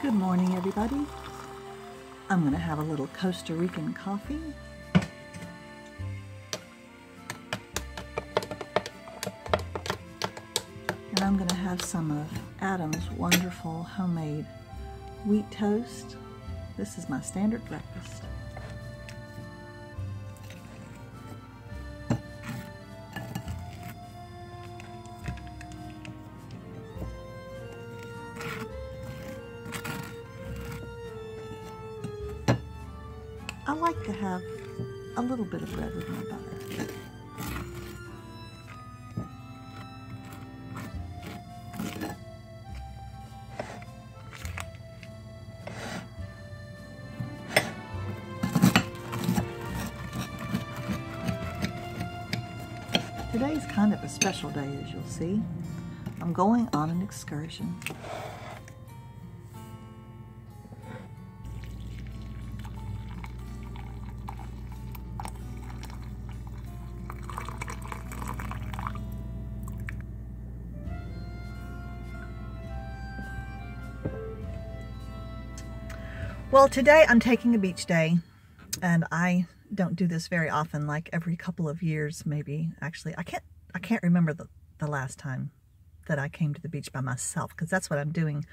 Good morning, everybody. I'm going to have a little Costa Rican coffee. And I'm going to have some of Adam's wonderful homemade wheat toast. This is my standard breakfast. I like to have a little bit of bread with my butter. Today's kind of a special day, as you'll see. I'm going on an excursion. Well, today I'm taking a beach day, and I don't do this very often, like every couple of years maybe. Actually, I can't remember the last time that I came to the beach by myself, because that's what I'm doing.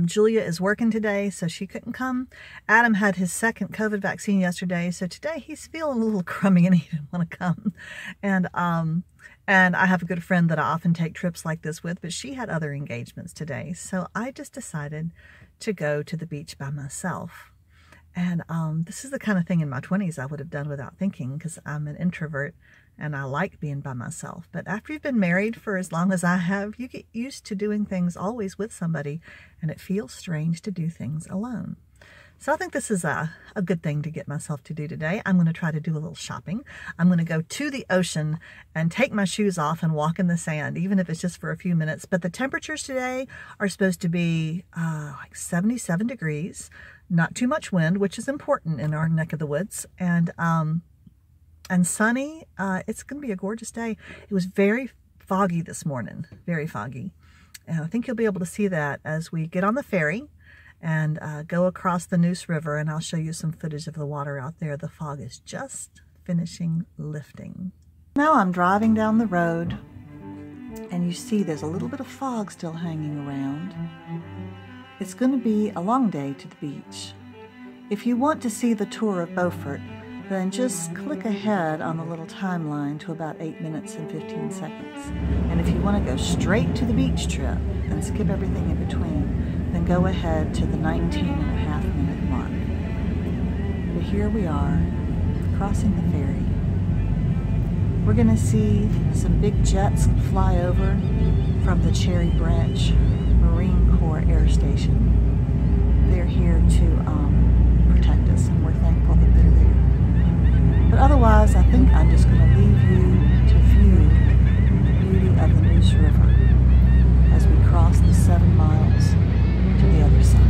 Julia is working today, so she couldn't come. Adam had his second COVID vaccine yesterday, so today he's feeling a little crummy and he didn't want to come. And I have a good friend that I often take trips like this with, but she had other engagements today, so I just decided to go to the beach by myself. And this is the kind of thing in my 20s I would have done without thinking, because I'm an introvert and I like being by myself. But after you've been married for as long as I have, you get used to doing things always with somebody, and it feels strange to do things alone. So I think this is a good thing to get myself to do today. I'm going to try to do a little shopping. I'm going to go to the ocean and take my shoes off and walk in the sand, even if it's just for a few minutes. But the temperatures today are supposed to be like 77 degrees, not too much wind, which is important in our neck of the woods, and sunny. It's going to be a gorgeous day. It was very foggy this morning, very foggy. And I think you'll be able to see that as we get on the ferry and go across the Neuse River, and I'll show you some footage of the water out there. The fog is just finishing lifting. Now I'm driving down the road, and you see there's a little bit of fog still hanging around. It's going to be a long day to the beach. If you want to see the tour of Beaufort, then just click ahead on the little timeline to about 8 minutes and 15 seconds. And if you want to go straight to the beach trip and skip everything in between, then go ahead to the 19.5-minute mark. But here we are, crossing the ferry. We're going to see some big jets fly over from the Cherry Branch Marine Corps Air Station. They're here to protect us, and we're thankful that they're there. But otherwise, I think I'm just going to leave you to view the beauty of the Neuse River as we cross the 7 miles to the other side.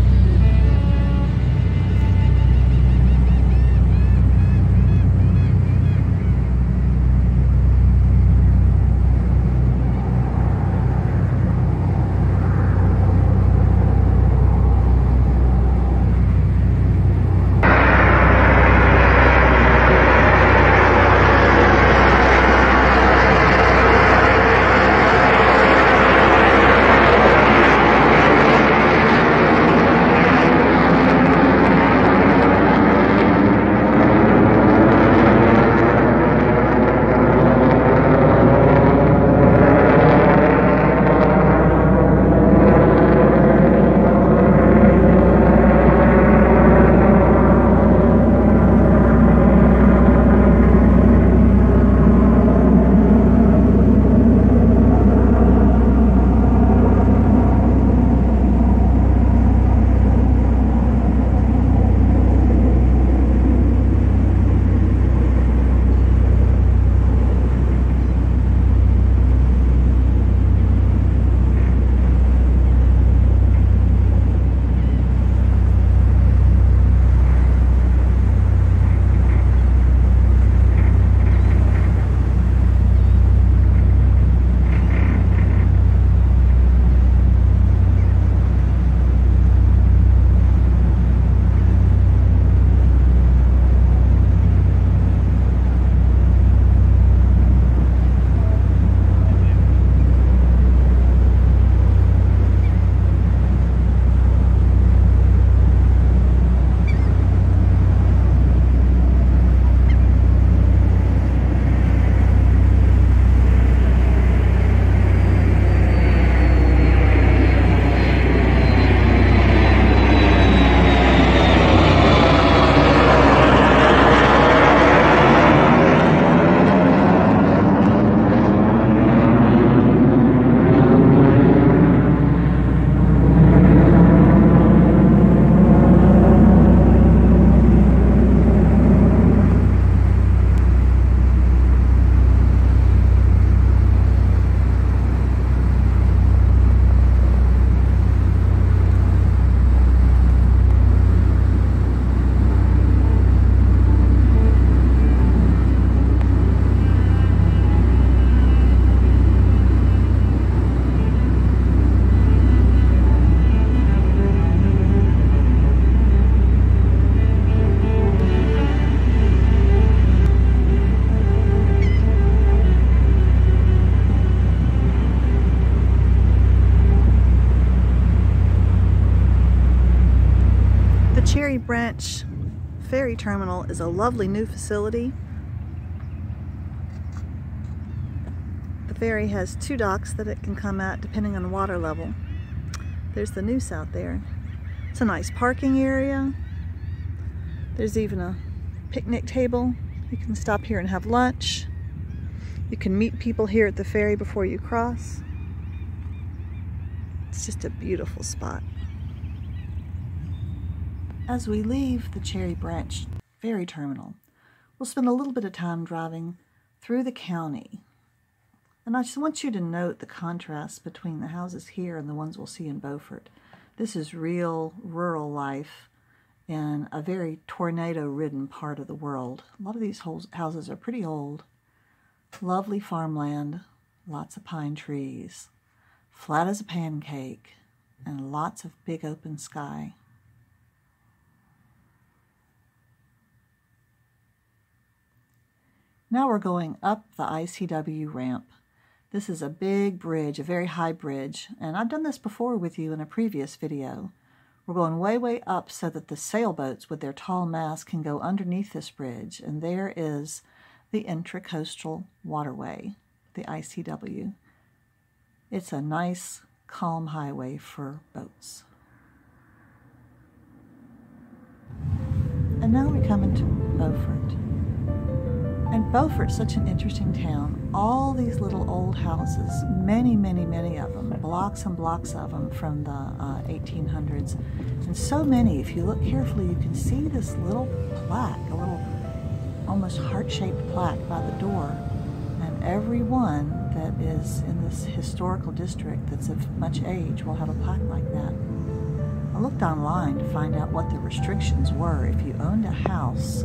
Cherry Branch Ferry Terminal is a lovely new facility. The ferry has 2 docks that it can come at depending on the water level. There's the Neuse out there. It's a nice parking area. There's even a picnic table. You can stop here and have lunch. You can meet people here at the ferry before you cross. It's just a beautiful spot. As we leave the Cherry Branch Ferry Terminal, we'll spend a little bit of time driving through the county. And I just want you to note the contrast between the houses here and the ones we'll see in Beaufort. This is real rural life in a very tornado-ridden part of the world. A lot of these houses are pretty old. Lovely farmland, lots of pine trees, flat as a pancake, and lots of big open sky. Now we're going up the ICW ramp. This is a big bridge, a very high bridge, and I've done this before with you in a previous video. We're going way, way up so that the sailboats with their tall masts can go underneath this bridge, and there is the Intracoastal Waterway, the ICW. It's a nice, calm highway for boats. And now we come into Beaufort. And Beaufort's such an interesting town. All these little old houses, many, many, many of them, blocks and blocks of them from the 1800s. And so many, if you look carefully, you can see this little plaque, a little almost heart-shaped plaque by the door. And every one that is in this historical district that's of much age will have a plaque like that. I looked online to find out what the restrictions were if you owned a house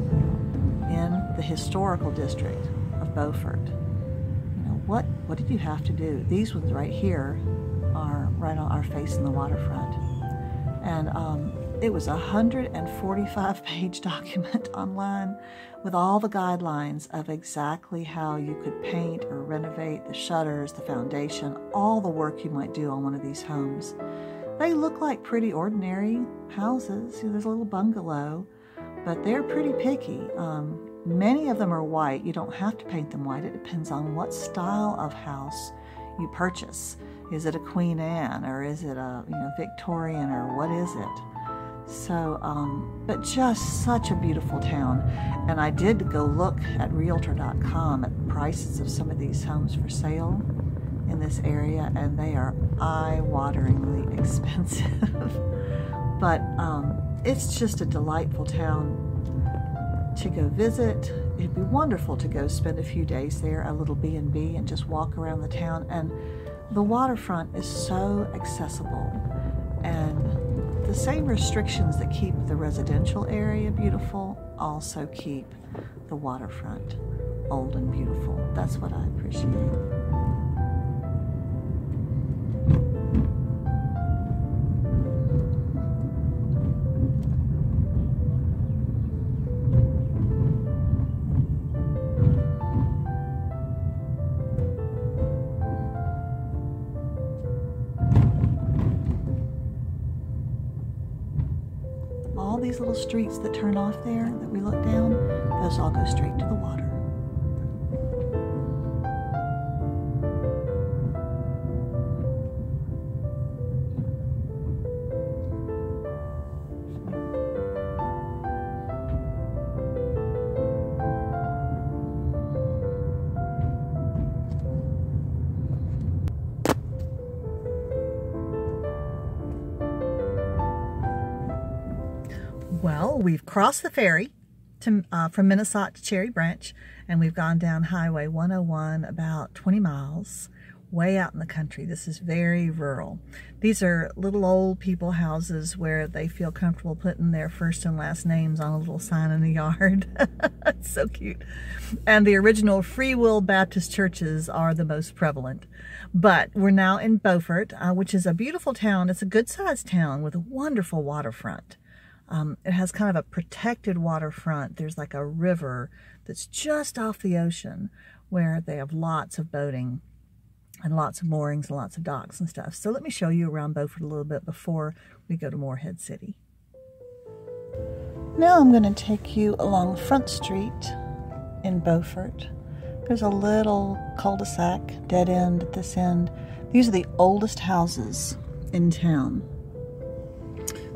in the historical district of Beaufort. You know, what did you have to do? These ones right here are right on our face in the waterfront. And it was a 145-page document online with all the guidelines of exactly how you could paint or renovate the shutters, the foundation, all the work you might do on one of these homes. They look like pretty ordinary houses. You know, there's a little bungalow, but they're pretty picky. Many of them are white. You don't have to paint them white. It depends on what style of house you purchase. Is it a Queen Anne, or is it a Victorian, or what is it? So, but just such a beautiful town. And I did go look at Realtor.com at the prices of some of these homes for sale in this area, and they are eye-wateringly expensive. But it's just a delightful town to go visit. It'd be wonderful to go spend a few days there, a little B&B, and just walk around the town. And the waterfront is so accessible, and the same restrictions that keep the residential area beautiful also keep the waterfront old and beautiful. That's what I appreciate. All these little streets that turn off there that we look down, those all go straight to the water. Well, we've crossed the ferry to, from Minnesota to Cherry Branch, and we've gone down Highway 101 about 20 miles, way out in the country. This is very rural. These are little old people houses where they feel comfortable putting their first and last names on a little sign in the yard. It's so cute. And the original Free Will Baptist churches are the most prevalent. But we're now in Beaufort, which is a beautiful town. It's a good-sized town with a wonderful waterfront. It has kind of a protected waterfront. There's like a river that's just off the ocean where they have lots of boating and lots of moorings and lots of docks and stuff. So let me show you around Beaufort a little bit before we go to Morehead City. Now I'm going to take you along Front Street in Beaufort. There's a little cul-de-sac, dead end at this end. These are the oldest houses in town.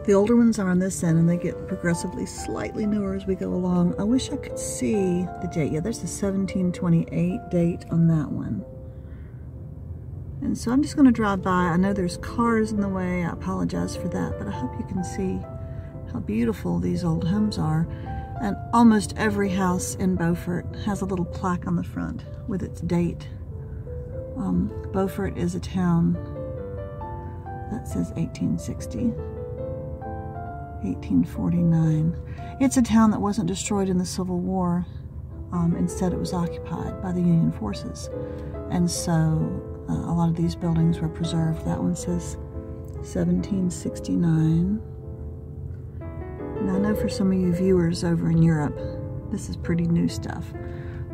The older ones are on this end, and they get progressively slightly newer as we go along. I wish I could see the date. Yeah, there's the 1728 date on that one. And so I'm just going to drive by. I know there's cars in the way. I apologize for that, but I hope you can see how beautiful these old homes are. And almost every house in Beaufort has a little plaque on the front with its date. Beaufort is a town that says 1860. 1849. It's a town that wasn't destroyed in the Civil War. Instead, it was occupied by the Union forces. And so a lot of these buildings were preserved. That one says 1769. Now, I know for some of you viewers over in Europe, this is pretty new stuff.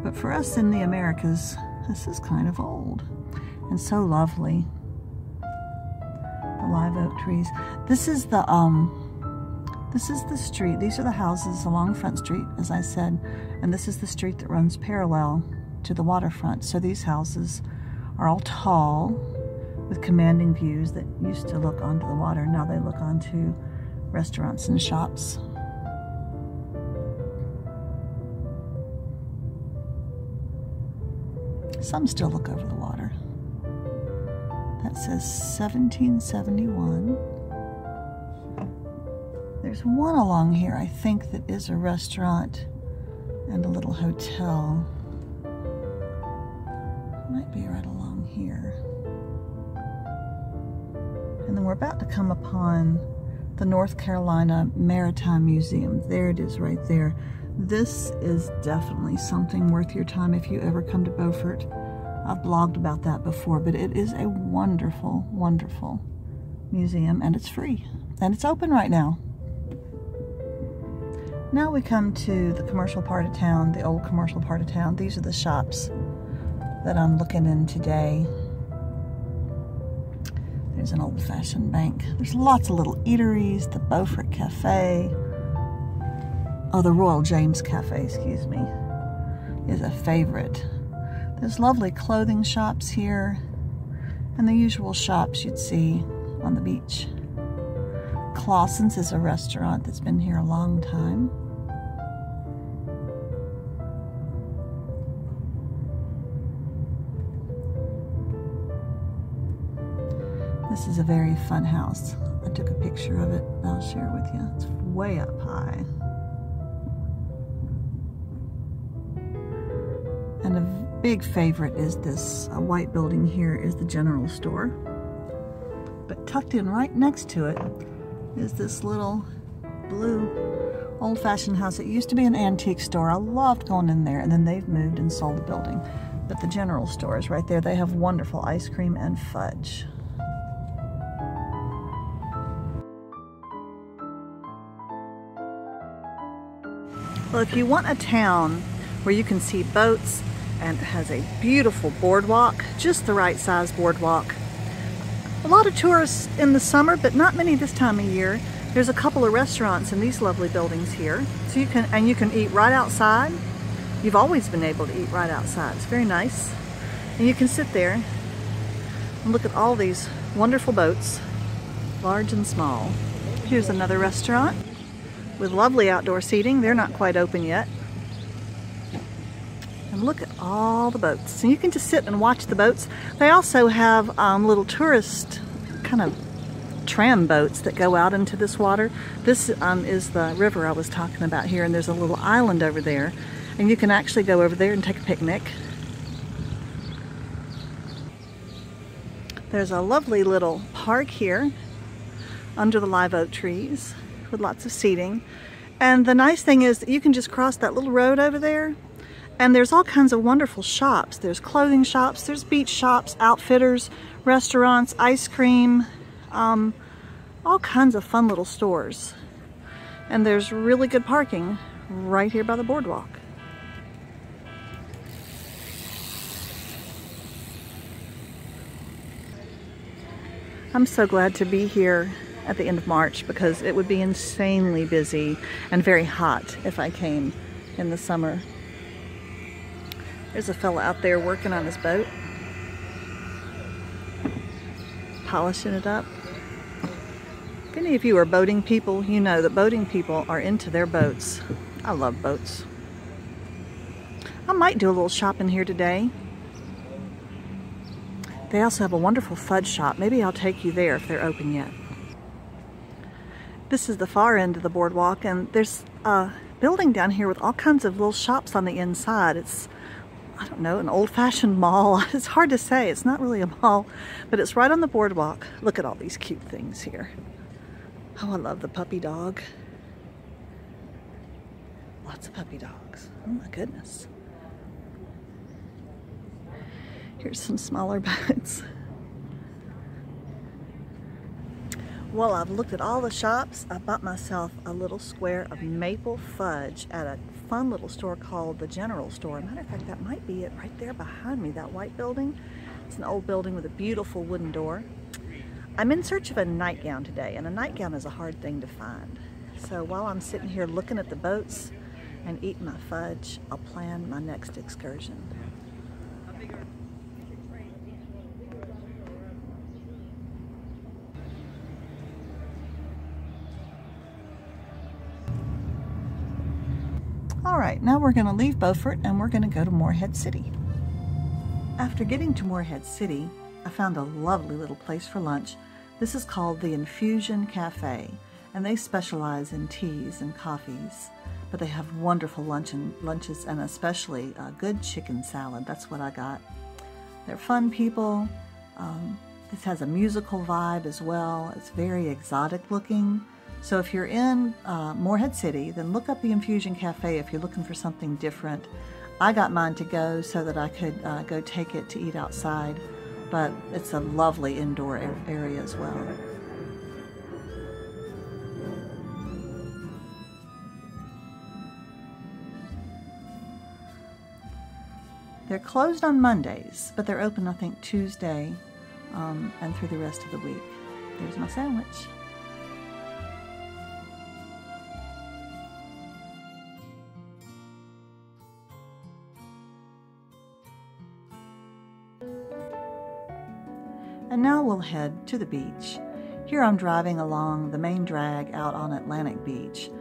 But for us in the Americas, this is kind of old and so lovely. The live oak trees. This is the street. These are the houses along Front Street, as I said, and this is the street that runs parallel to the waterfront. So these houses are all tall with commanding views that used to look onto the water. Now they look onto restaurants and shops. Some still look over the water. That says 1771. There's one along here, I think, that is a restaurant and a little hotel. Might be right along here. And then we're about to come upon the North Carolina Maritime Museum. There it is right there. This is definitely something worth your time if you ever come to Beaufort. I've blogged about that before, but it is a wonderful, wonderful museum, and it's free. And it's open right now. Now we come to the commercial part of town, the old commercial part of town. These are the shops that I'm looking in today. There's an old-fashioned bank. There's lots of little eateries, the Beaufort Cafe. Oh, the Royal James Cafe, excuse me, is a favorite. There's lovely clothing shops here and the usual shops you'd see on the beach. Clausen's is a restaurant that's been here a long time. This is a very fun house. I took a picture of it. I'll share it with you. It's way up high. And a big favorite is this white building here is the general store. But tucked in right next to it is this little blue old-fashioned house. It used to be an antique store. I loved going in there, and then they've moved and sold the building. But the general store is right there. They have wonderful ice cream and fudge. Well, if you want a town where you can see boats and it has a beautiful boardwalk, just the right size boardwalk. A lot of tourists in the summer, but not many this time of year. There's a couple of restaurants in these lovely buildings here. So you can eat right outside. You've always been able to eat right outside. It's very nice. And you can sit there and look at all these wonderful boats, large and small. Here's another restaurant with lovely outdoor seating. They're not quite open yet. And look at all the boats. And you can just sit and watch the boats. They also have little tourist kind of tram boats that go out into this water. This is the river I was talking about here, and there's a little island over there. And you can actually go over there and take a picnic. There's a lovely little park here under the live oak trees with lots of seating. And the nice thing is that you can just cross that little road over there, and there's all kinds of wonderful shops. There's clothing shops, there's beach shops, outfitters, restaurants, ice cream, all kinds of fun little stores. And there's really good parking right here by the boardwalk. I'm so glad to be here at the end of March because it would be insanely busy and very hot if I came in the summer. There's a fella out there working on his boat, polishing it up. If any of you are boating people, you know that boating people are into their boats. I love boats. I might do a little shopping here today. They also have a wonderful fudge shop. Maybe I'll take you there if they're open yet. This is the far end of the boardwalk, and there's a building down here with all kinds of little shops on the inside. It's, I don't know, an old-fashioned mall. It's hard to say. It's not really a mall, but it's right on the boardwalk. Look at all these cute things here. Oh, I love the puppy dog. Lots of puppy dogs. Oh my goodness. Here's some smaller boats. Well, I've looked at all the shops. I bought myself a little square of maple fudge at a fun little store called the General Store. Matter of fact, that might be it right there behind me, that white building. It's an old building with a beautiful wooden door. I'm in search of a nightgown today, and a nightgown is a hard thing to find. So while I'm sitting here looking at the boats and eating my fudge, I'll plan my next excursion. All right, now we're going to leave Beaufort and we're going to go to Morehead City. After getting to Morehead City, I found a lovely little place for lunch. This is called the Infusion Cafe, and they specialize in teas and coffees, but they have wonderful lunches and especially a good chicken salad. That's what I got. They're fun people. This has a musical vibe as well. It's very exotic looking. So if you're in Morehead City, then look up the Infusion Cafe if you're looking for something different. I got mine to go so that I could go take it to eat outside, but it's a lovely indoor area as well. They're closed on Mondays, but they're open, I think, Tuesday and through the rest of the week. There's my sandwich. And now we'll head to the beach. Here I'm driving along the main drag out on Atlantic Beach.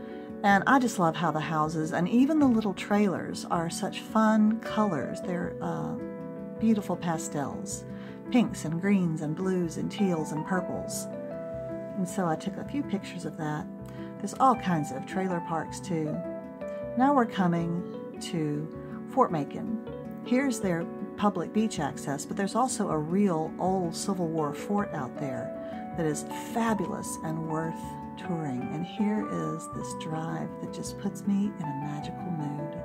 And I just love how the houses and even the little trailers are such fun colors. They're beautiful pastels, pinks and greens and blues and teals and purples. And so I took a few pictures of that. There's all kinds of trailer parks too. Now we're coming to Fort Macon. Here's their public beach access, but there's also a real old Civil War fort out there that is fabulous and worth touring. And here is this drive that just puts me in a magical mood.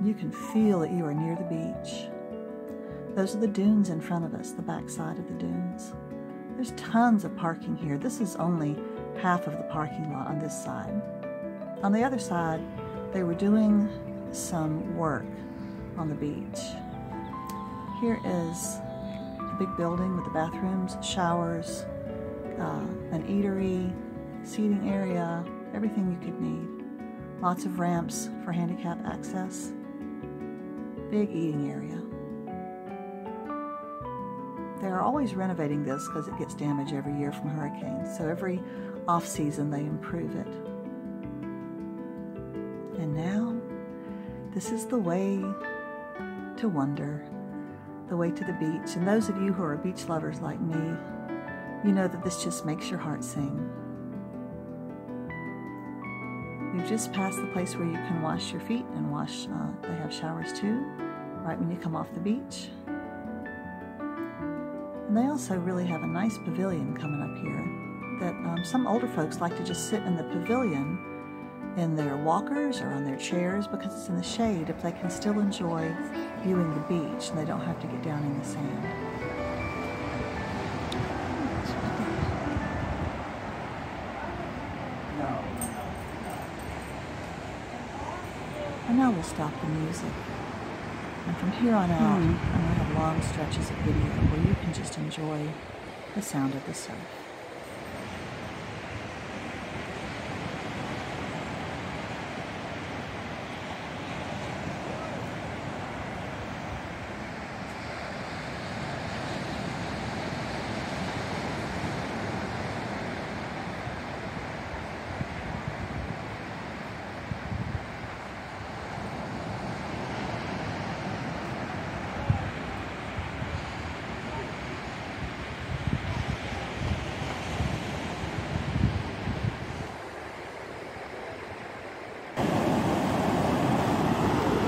You can feel that you are near the beach. Those are the dunes in front of us, the back side of the dunes. There's tons of parking here. This is only half of the parking lot on this side. On the other side, they were doing some work on the beach. Here is a big building with the bathrooms, showers, an eatery, seating area, everything you could need. Lots of ramps for handicap access. Big eating area. They're always renovating this because it gets damaged every year from hurricanes. So every off-season they improve it. And now, this is the way to wonder, the way to the beach. And those of you who are beach lovers like me, you know that this just makes your heart sing. We've just passed the place where you can wash your feet and wash, they have showers too, right when you come off the beach. And they also really have a nice pavilion coming up here that some older folks like to just sit in the pavilion in their walkers or on their chairs because it's in the shade if they can still enjoy viewing the beach and they don't have to get down in the sand. And now we'll stop the music. And from here on out, I'm going to have long stretches of video where you can just enjoy the sound of the surf.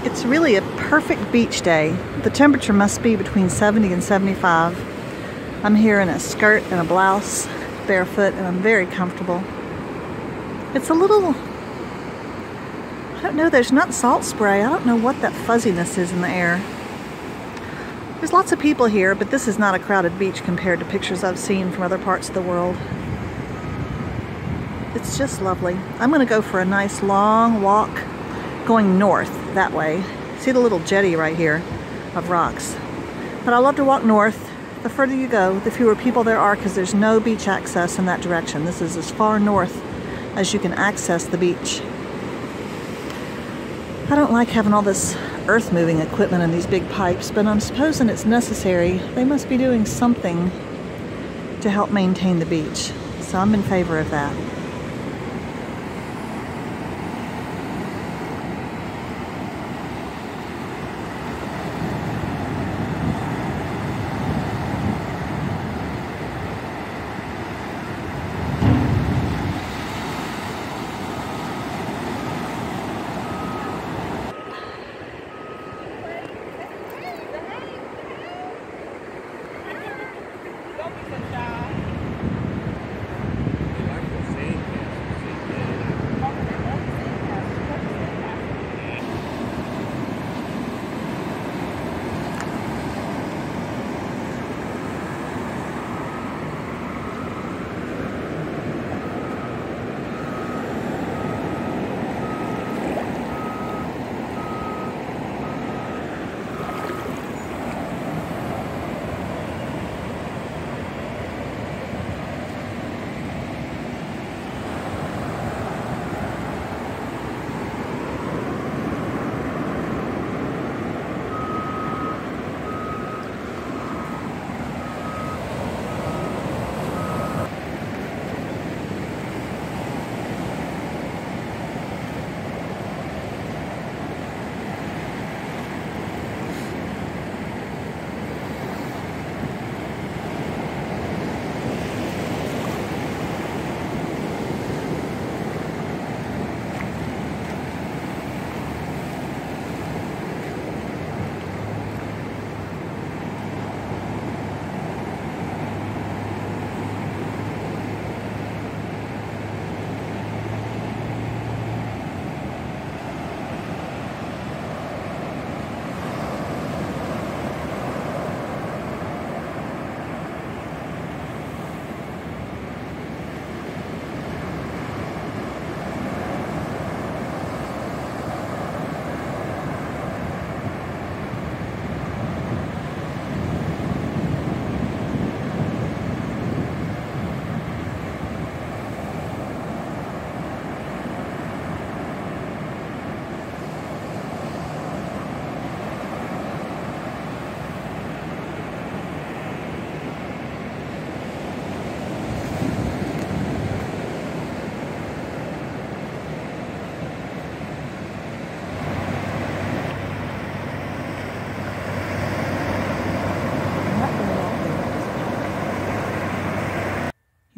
It's really a perfect beach day. The temperature must be between 70 and 75. I'm here in a skirt and a blouse, barefoot, and I'm very comfortable. It's a little, I don't know, there's not salt spray. I don't know what that fuzziness is in the air. There's lots of people here, but this is not a crowded beach compared to pictures I've seen from other parts of the world. It's just lovely. I'm going to go for a nice long walk going north that way. See the little jetty right here of rocks. But I love to walk north. The further you go, the fewer people there are because there's no beach access in that direction. This is as far north as you can access the beach. I don't like having all this earth-moving equipment and these big pipes, but I'm supposing it's necessary. They must be doing something to help maintain the beach. So I'm in favor of that.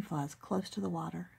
Flies close to the water.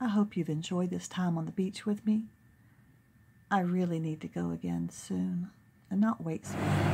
I hope you've enjoyed this time on the beach with me. I really need to go again soon and not wait so long.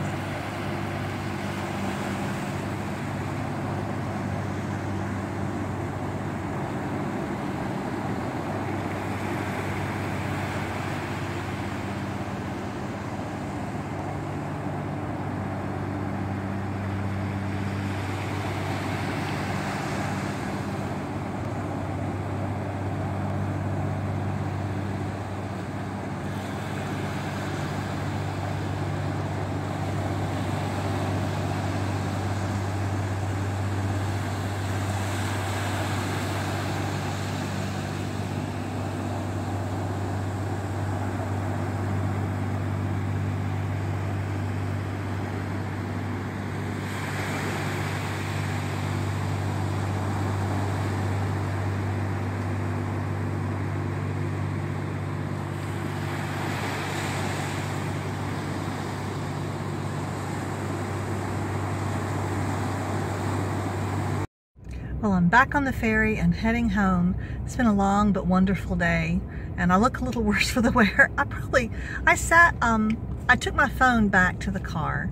Well, I'm back on the ferry and heading home. It's been a long but wonderful day, and I look a little worse for the wear. I took my phone back to the car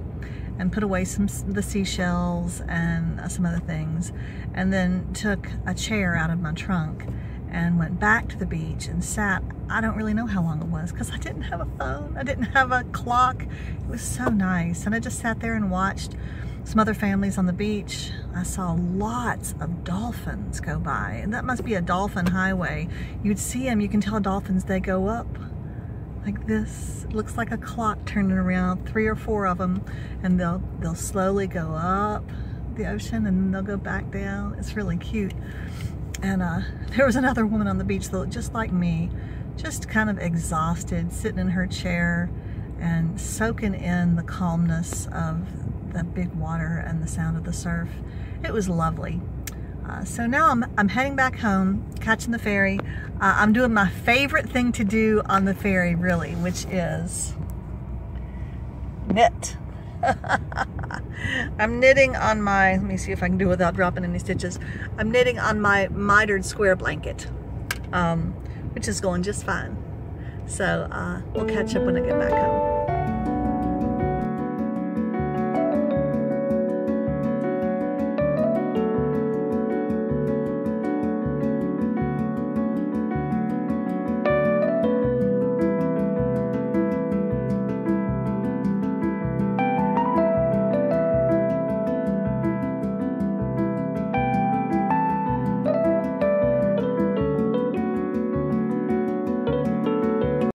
and put away the seashells and some other things, and then took a chair out of my trunk and went back to the beach and sat. I don't really know how long it was because I didn't have a phone. I didn't have a clock. It was so nice, and I just sat there and watched some other families on the beach. I saw lots of dolphins go by, and that must be a dolphin highway. You'd see them, you can tell dolphins, they go up like this. It looks like a clock turning around, 3 or 4 of them, and they'll slowly go up the ocean and then they'll go back down. It's really cute. And there was another woman on the beach that looked just like me, just kind of exhausted, sitting in her chair and soaking in the calmness of the big water and the sound of the surf. It was lovely. So now I'm heading back home, catching the ferry. I'm doing my favorite thing to do on the ferry, really, which is knit. I'm knitting on my, let me see if I can do it without dropping any stitches. I'm knitting on my mitered square blanket, which is going just fine. So we'll catch up when I get back home.